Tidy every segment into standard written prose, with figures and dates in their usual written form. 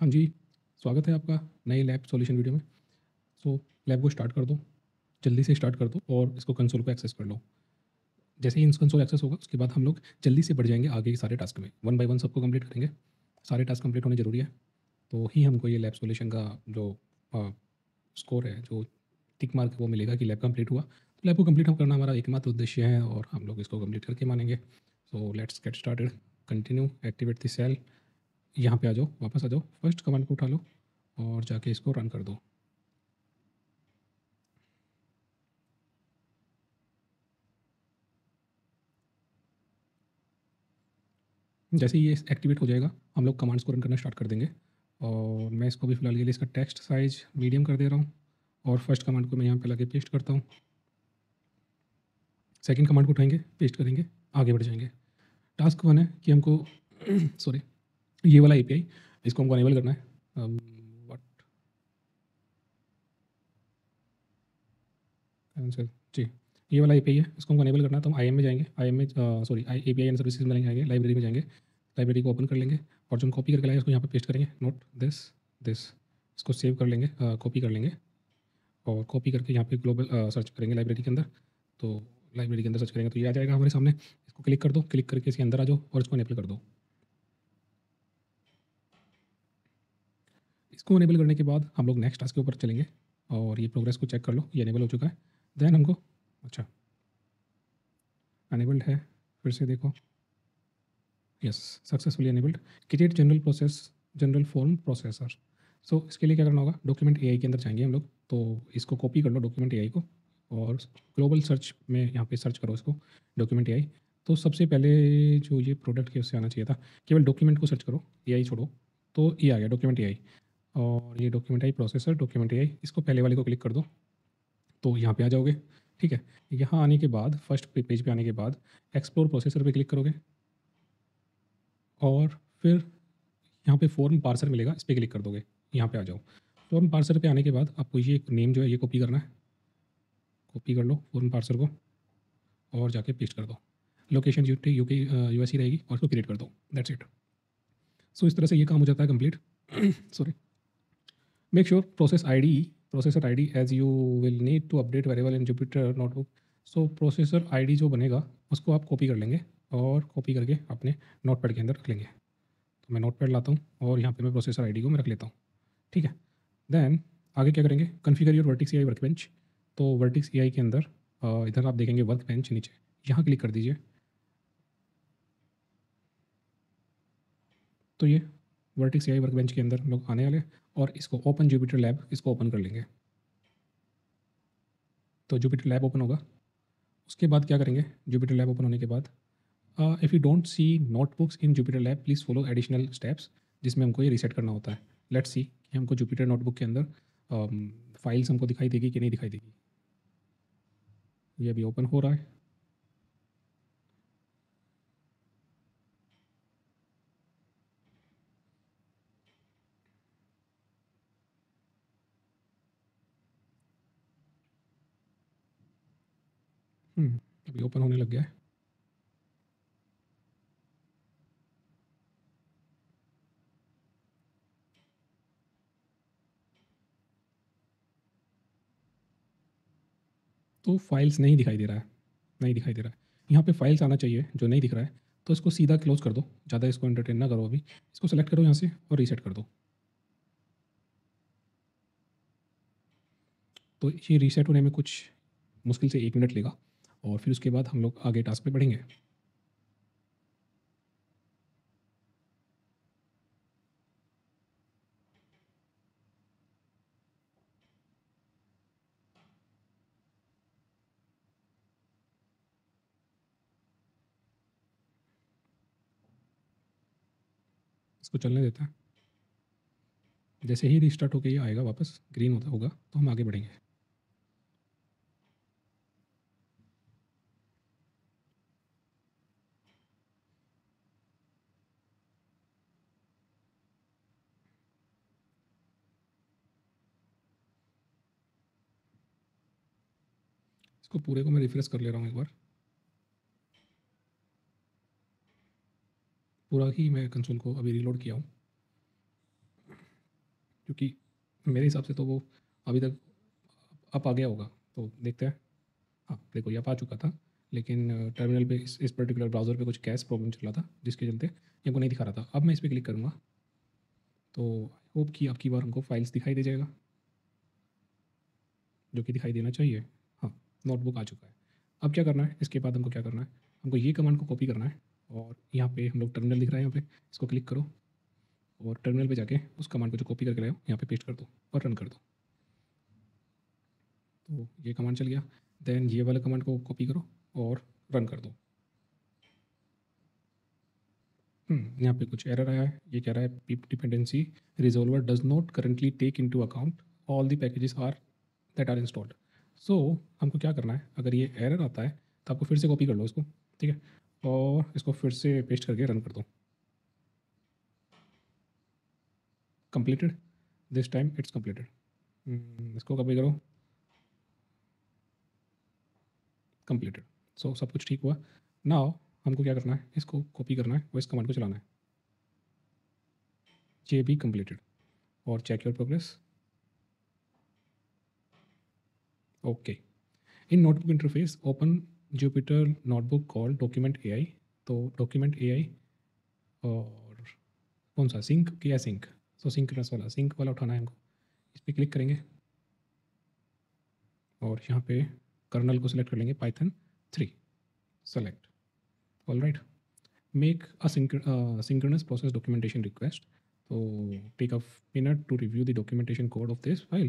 हाँ जी, स्वागत है आपका नए लैब सॉल्यूशन वीडियो में। सो लैब को स्टार्ट कर दो, जल्दी से स्टार्ट कर दो और इसको कंसोल को एक्सेस कर लो। जैसे ही कंसोल एक्सेस होगा उसके बाद हम लोग जल्दी से बढ़ जाएँगे आगे के सारे टास्क में। वन बाय वन सबको कंप्लीट करेंगे। सारे टास्क कंप्लीट होने ज़रूरी है, तो ही हमको ये लैब सॉल्यूशन का जो अ, स्कोर है, जो टिक मार्क वो मिलेगा कि लैब कंप्लीट हुआ। तो लैब को कंप्लीट हम करना हमारा एकमात्र उद्देश्य है और हम लोग इसको कंप्लीट करके मानेंगे। So let's get started. Continue, activate the cell. यहाँ पे आ जाओ, वापस आ जाओ, फर्स्ट कमांड को उठा लो और जाके इसको रन कर दो। जैसे ही ये एक्टिवेट हो जाएगा हम लोग कमांड्स को रन करना स्टार्ट कर देंगे। और मैं इसको भी फिलहाल के लिए इसका टेक्स्ट साइज मीडियम कर दे रहा हूँ और फर्स्ट कमांड को मैं यहाँ पे लगे पेस्ट करता हूँ। सेकंड कमांड को उठाएंगे, पेस्ट करेंगे, आगे बढ़ जाएंगे। टास्क वन है कि हमको सॉरी, ये वाला एपीआई इसको हमको अनेबल करना है। व्हाट आंसर जी, ये वाला एपीआई है, इसको हमको अनेबल करना है। तो हम आई एम में जाएंगे, आई एम में सॉरी एपीआई एंड सर्विसेज में जाएंगे, लाइब्रेरी में जाएंगे, लाइब्रेरी को ओपन कर लेंगे और जो हम कॉपी करके लाए उसको यहाँ पे पेस्ट करेंगे। नोट दिस दिस, इसको सेव कर लेंगे, कॉपी कर लेंगे और कॉपी करके यहाँ पे ग्लोबल सर्च करेंगे लाइब्रेरी के अंदर। तो लाइब्रेरी के अंदर सर्च करेंगे तो ये आ जाएगा हमारे सामने। इसको क्लिक कर दो, क्लिक करके इसके अंदर आ जाओ और इसको अनेबल कर दो। इसको अनेबल करने के बाद हम लोग नेक्स्ट टास्क के ऊपर चलेंगे और ये प्रोग्रेस को चेक कर लो, ये अनेबल हो चुका है। देन हमको अच्छा अनेबल्ड है, फिर से देखो, yes successfully enabled. Create general process, general form processor. So इसके लिए क्या करना होगा, डॉक्यूमेंट एआई के अंदर जाएंगे हम लोग। तो इसको कॉपी कर लो डॉक्यूमेंट एआई को और ग्लोबल सर्च में यहाँ पे सर्च करो इसको, डॉक्यूमेंट एआई। तो सबसे पहले जो ये प्रोडक्ट के उससे आना चाहिए था, केवल डॉक्यूमेंट को सर्च करो, एआई छोड़ो। तो ये आ गया डॉक्यूमेंट एआई और ये document I processor, document AI, इसको पहले वाले को क्लिक कर दो तो यहाँ पे आ जाओगे। ठीक है, यहाँ आने के बाद फर्स्ट पेज पे आने के बाद एक्सप्लोर प्रोसेसर पे क्लिक करोगे और फिर यहाँ पे फॉर्म पार्सर मिलेगा, इस पे क्लिक कर दोगे, यहाँ पे आ जाओ। फॉर्म पार्सर पे आने के बाद आपको ये नेम जो है ये कॉपी करना है, कॉपी कर लो फॉर्म पार्सर को और जाके पेस्ट कर दो। लोकेशन यूके यूके यूएस ही रहेगी और इसको क्रिएट कर दो, दैट्स इट। सो इस तरह से ये काम हो जाता है complete. Sorry, make sure process ID, processor ID as you will need to update variable in Jupyter notebook. So processor ID जो बनेगा उसको आप कॉपी कर लेंगे और कॉपी करके अपने नोटपैड के अंदर रख लेंगे। तो मैं नोटपैड लाता हूँ और यहाँ पे मैं प्रोसेसर आईडी को मैं रख लेता हूँ। ठीक है, देन आगे क्या करेंगे, configure your vertices AI workbench. तो वर्टिक्स एआई के अंदर इधर आप देखेंगे वर्क बेंच नीचे, यहाँ क्लिक कर दीजिए। तो ये वर्टिक्स एआई वर्कबेंच के अंदर हम लोग आने वाले और इसको ओपन जुपिटर लैब, इसको ओपन कर लेंगे। तो जुपिटर लैब ओपन होगा, उसके बाद क्या करेंगे, जुपिटर लैब ओपन होने के बाद if you don't see notebooks in Jupiter lab please follow additional steps, जिसमें हमको ये रीसेट करना होता है। लेट्स सी कि हमको जुपिटर नोटबुक के अंदर फाइल्स हमको दिखाई देगी कि नहीं दिखाई देगी। ये अभी ओपन हो रहा है। अभी ओपन होने लग गया है। तो फाइल्स नहीं दिखाई दे रहा है, नहीं दिखाई दे रहा है। यहाँ पे फाइल्स आना चाहिए जो नहीं दिख रहा है। तो इसको सीधा क्लोज कर दो, ज़्यादा इसको एंटरटेन ना करो अभी। इसको सेलेक्ट करो यहाँ से और रीसेट कर दो। तो ये रीसेट होने में कुछ मुश्किल से 1 मिनट लेगा और फिर उसके बाद हम लोग आगे टास्क पे बढ़ेंगे। इसको चलने देता है। जैसे ही रिस्टार्ट होकर ये आएगा वापस ग्रीन होता होगा तो हम आगे बढ़ेंगे। इसको पूरे को मैं रिफ्रेश कर ले रहा हूँ एक बार। पूरा ही मैं कंसोल को अभी रीलोड किया हूँ। क्योंकि मेरे हिसाब से तो वो अभी तक अप आ गया होगा। तो देखते हैं। हाँ, देखो ये अप आ चुका था, लेकिन टर्मिनल पे इस पर्टिकुलर ब्राउज़र पे कुछ कैश प्रॉब्लम चल रहा था, जिसके चलते ये हमको नहीं दिखा रहा था। अब मैं इस पे क्लिक करूँगा तो आई होप कि अब की बार हमको फाइल्स दिखाई दे जाएगा, जो कि दिखाई देना चाहिए। हाँ, नोटबुक आ चुका है। अब क्या करना है, इसके बाद हमको क्या करना है, हमको ये कमांड को कॉपी करना है और यहाँ पे हम लोग टर्मिनल दिख रहा है, यहाँ पे इसको क्लिक करो और टर्मिनल पे जाके उस कमांड को जो कॉपी करके लाए हो यहाँ पे पेस्ट कर दो और रन कर दो। तो ये कमांड चल गया। देन ये वाला कमांड को कॉपी करो और रन कर दो। यहाँ पे कुछ एरर आया है। ये कह रहा है pip dependency resolver does not currently take into account all the packages are that are installed. So हमको क्या करना है, अगर ये एरर आता है तो आपको फिर से कॉपी कर लो इसको, ठीक है, और इसको फिर से पेस्ट करके रन कर दो। Completed, this time it's completed. इसको कॉपी करो, कंप्लीटेड। सो सब कुछ ठीक हुआ। नाउ हमको क्या करना है, इसको कॉपी करना है और इस कमांड को चलाना है। ये भी कंप्लीटेड। और check your progress. Okay. In notebook interface open Jupyter notebook call document AI. तो डॉक्यूमेंट एआई और कौन सा, सिंक किया सिंक। सो सिंकरनस वाला, सिंक वाला उठाना है हमको। इस पर क्लिक करेंगे और यहाँ पे कर्नल को सिलेक्ट कर लेंगे, Python 3 select. All right, make a synchronous process documentation request. So take a minute to review the documentation code of this file.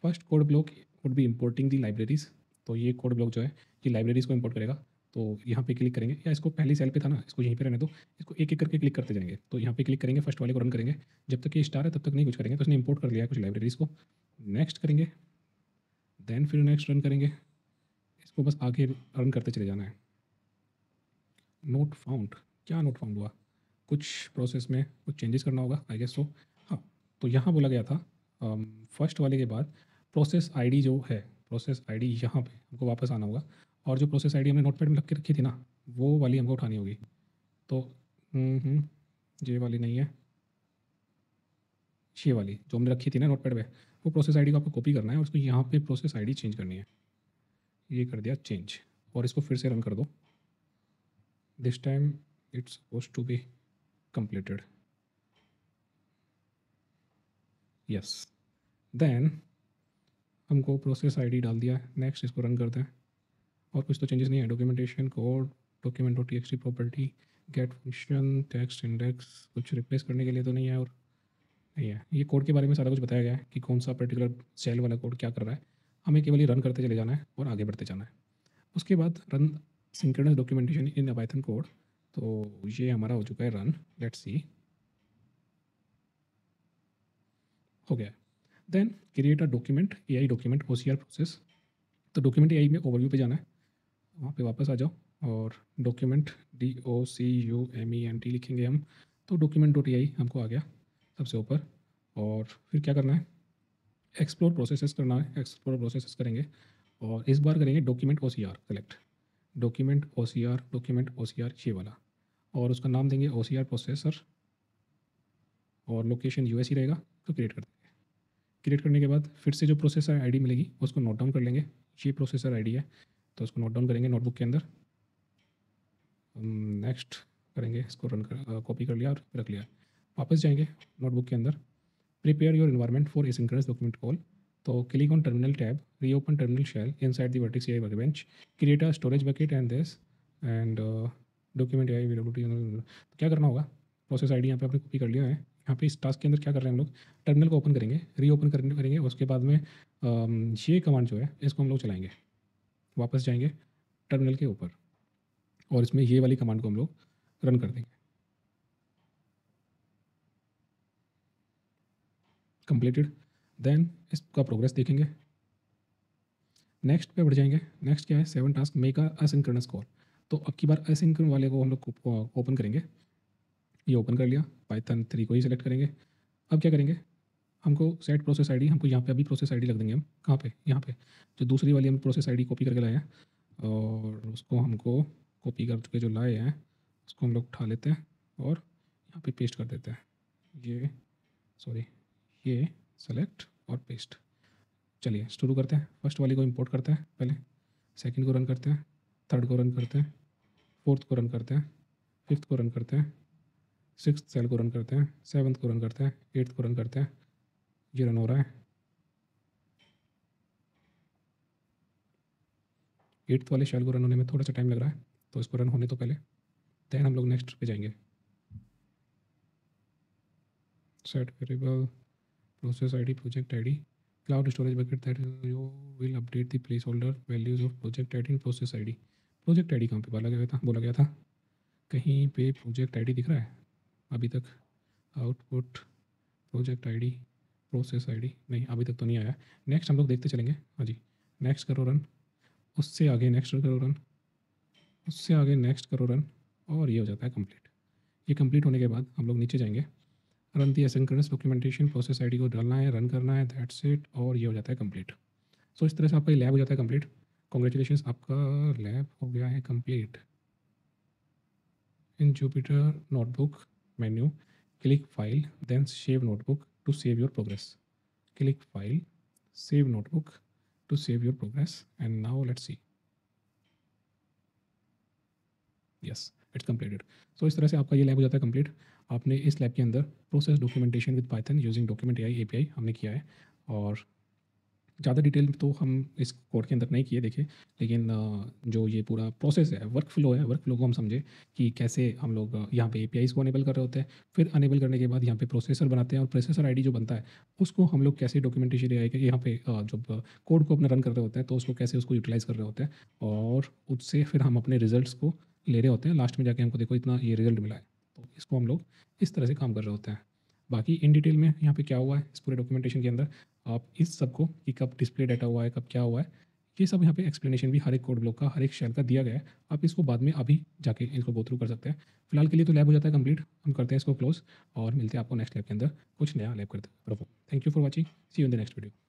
First code block would be importing the libraries. तो ये code block जो है ये libraries को import करेगा। तो यहाँ पे क्लिक करेंगे, या इसको पहली सेल पे था ना, इसको यहीं पे रहने दो, इसको एक एक करके क्लिक करते जाएंगे। तो यहाँ पे क्लिक करेंगे, फर्स्ट वाले को रन करेंगे। जब तक ये स्टार है तब तक नहीं कुछ करेंगे। तो इसने इंपोर्ट कर लिया है कुछ लाइब्रेरीज को। नेक्स्ट करेंगे, देन फिर नेक्स्ट रन करेंगे। इसको बस आगे रन करते चले जाना है। नोट फाउंड, क्या नोट फाउंड हुआ, कुछ प्रोसेस में कुछ चेंजेस करना होगा आई गेस। सो हाँ, तो यहाँ बोला गया था फर्स्ट वाले के बाद प्रोसेस आईडी जो है, प्रोसेस आईडी यहाँ पे हमको वापस आना होगा। और जो प्रोसेस आईडी हमने नोटपैड में रख के रखी थी ना, वो वाली हमको उठानी होगी। तो ये वाली नहीं है, ये वाली जो हमने रखी थी ना नोटपैड पे, वो प्रोसेस आईडी को आपको कॉपी करना है और उसको यहाँ पे प्रोसेस आईडी चेंज करनी है। ये कर दिया चेंज और इसको फिर से रन कर दो। This time it's suppose to be completed. Yes, then हमको प्रोसेस आईडी डाल दिया है। नेक्स्ट इसको रन करते हैं और कुछ तो चेंजेस नहीं है। Documentation code, document dot T property, get function, text index, कुछ रिप्लेस करने के लिए तो नहीं है और नहीं है। ये कोड के बारे में सारा कुछ बताया गया है कि कौन सा पर्टिकुलर सेल वाला कोड क्या कर रहा है। हमें केवल ये रन करते चले जाना है और आगे बढ़ते जाना है। उसके बाद run synchronous documentation in Python code. तो ये हमारा हो चुका है रन। लेट्स सी, हो गया। Then create a document AI document OCR process. तो डॉक्यूमेंट एआई में ओवरव्यू पे जाना है, वहाँ पे वापस आ जाओ और डॉक्यूमेंट DOCUMENT लिखेंगे हम। तो डॉक्यूमेंट डॉट एआई हमको आ गया सबसे ऊपर। और फिर क्या करना है, एक्सप्लोर प्रोसेसेस करना है। एक्सप्लोर प्रोसेसेस करेंगे और इस बार करेंगे डॉक्यूमेंट OCR सेलेक्ट। डॉक्यूमेंट ओ सी आर ये वाला, और उसका नाम देंगे OCR प्रोसेसर और लोकेशन US ही रहेगा। तो क्रिएट कर देंगे। क्रिएट करने के बाद फिर से जो प्रोसेसर आईडी मिलेगी उसको नोट डाउन कर लेंगे। ये प्रोसेसर आईडी है तो उसको नोट डाउन करेंगे नोटबुक के अंदर। नेक्स्ट करेंगे, इसको रन कर कॉपी कर लिया और रख लिया। वापस जाएंगे नोटबुक के अंदर, prepare your environment for asynchronous document call. तो click on terminal tab, reopen terminal shell inside the Vertex AI workbench, create a storage bucket and this and document AI availability. तो क्या करना होगा, प्रोसेस आईडी यहाँ पे आपने copy कर लिया है। यहाँ पे इस टास्क के अंदर क्या कर रहे हैं हम लोग, टर्मिनल को ओपन करेंगे, रीओपन करेंगे। उसके बाद में ये कमांड जो है इसको हम लोग चलाएंगे। वापस जाएंगे टर्मिनल के ऊपर और इसमें ये वाली कमांड को हम लोग रन कर देंगे। कंप्लीटेड। देन इसका प्रोग्रेस देखेंगे। नेक्स्ट पे बढ़ जाएंगे। नेक्स्ट क्या है, 7 task make a asynchronous call. तो अब की बार असिंक्रोन वाले को हम लोग ओपन करेंगे। ये ओपन कर लिया, पाइथन 3 को ही सिलेक्ट करेंगे। अब क्या करेंगे, हमको सेट प्रोसेस आईडी, हमको यहाँ पे अभी प्रोसेस आईडी लग देंगे हम। कहाँ पे, यहाँ पे जो दूसरी वाली हम प्रोसेस आईडी कॉपी करके लाए हैं और उसको हमको कॉपी करके जो लाए हैं उसको हम लोग उठा लेते हैं और यहाँ पे पेस्ट कर देते हैं। ये सॉरी, ये सेलेक्ट और पेस्ट। चलिए शुरू करते हैं। फर्स्ट वाली को इंपोर्ट करते हैं पहले, सेकंड को रन करते हैं, थर्ड को रन करते हैं, फोर्थ को रन करते हैं, फिफ्थ को रन करते हैं, सिक्स्थ सेल को रन करते हैं, सेवन्थ को रन करते हैं, एट्थ को रन करते हैं। ये रन हो रहा है। एट्थ वाले सेल को रन होने में थोड़ा सा टाइम लग रहा है, तो इसको रन होने तो पहले देन हम लोग नेक्स्ट पे जाएंगे। Set variable, process ID, project ID, cloud storage bucket that you will update the place holder values of project ID and process ID. Project ID कहाँ पे बोला गया था कहीं पे प्रोजेक्ट आईडी दिख रहा है अभी तक? Output project ID, process ID नहीं, अभी तक तो नहीं आया। नेक्स्ट हम लोग देखते चलेंगे। हाँ जी, नेक्स्ट करो रन, उससे आगे नेक्स्ट करो रन, उससे आगे नेक्स्ट करो रन, और ये हो जाता है कंप्लीट। ये कंप्लीट होने के बाद हम लोग नीचे जाएंगे, run the asynchronous documentation, process ID को डालना है, रन करना है, दैट्स इट, और ये हो जाता है कंप्लीट। सो इस तरह से आपका ये लैब हो जाता है कंप्लीट। कॉन्ग्रेचुलेशन, आपका लैब हो गया है complete. In Jupyter notebook menu, click file, then save notebook to save your progress. Click file, save notebook to save your progress, and now let's see. Yes, it's completed. So इस तरह से आपका ये lab हो जाता है complete. आपने इस लैब के अंदर process documentation with Python using document AI API हमने किया है, और ज़्यादा डिटेल तो हम इस कोड के अंदर नहीं किए देखे, लेकिन जो ये पूरा प्रोसेस है, वर्क फ्लो को हम समझे कि कैसे हम लोग यहाँ पे एपीआईज़ को अनेबल कर रहे होते हैं। फिर अनेबल करने के बाद यहाँ पे प्रोसेसर बनाते हैं, और प्रोसेसर आईडी जो बनता है उसको हम लोग कैसे डॉक्यूमेंटेशन एआई के यहाँ पे जब कोड को अपना रन कर रहे होते हैं तो उसको कैसे उसको यूटिलाइज़ कर रहे होते हैं, और उससे फिर हम अपने रिजल्ट्स को ले रहे होते हैं। लास्ट में जाके हमको देखो इतना ये रिजल्ट मिला है, तो इसको हम लोग इस तरह से काम कर रहे होते हैं। बाकी इन डिटेल में यहाँ पे क्या हुआ है इस पूरे डॉक्यूमेंटेशन के अंदर, आप इस सब को कि कब डिस्प्ले डाटा हुआ है, कब क्या हुआ है, ये सब यहाँ पे एक्सप्लेनेशन भी हर एक कोड ब्लॉक का, हर एक शेल का दिया गया है। आप इसको बाद में अभी जाके इसको गो थ्रू कर सकते हैं। फिलहाल के लिए तो लैब हो जाता है कंप्लीट, हम करते हैं इसको क्लोज, और मिलते हैं आपको नेक्स्ट लैब के अंदर कुछ नया लैब करते हैं। Thank you for watching, see you in the next video.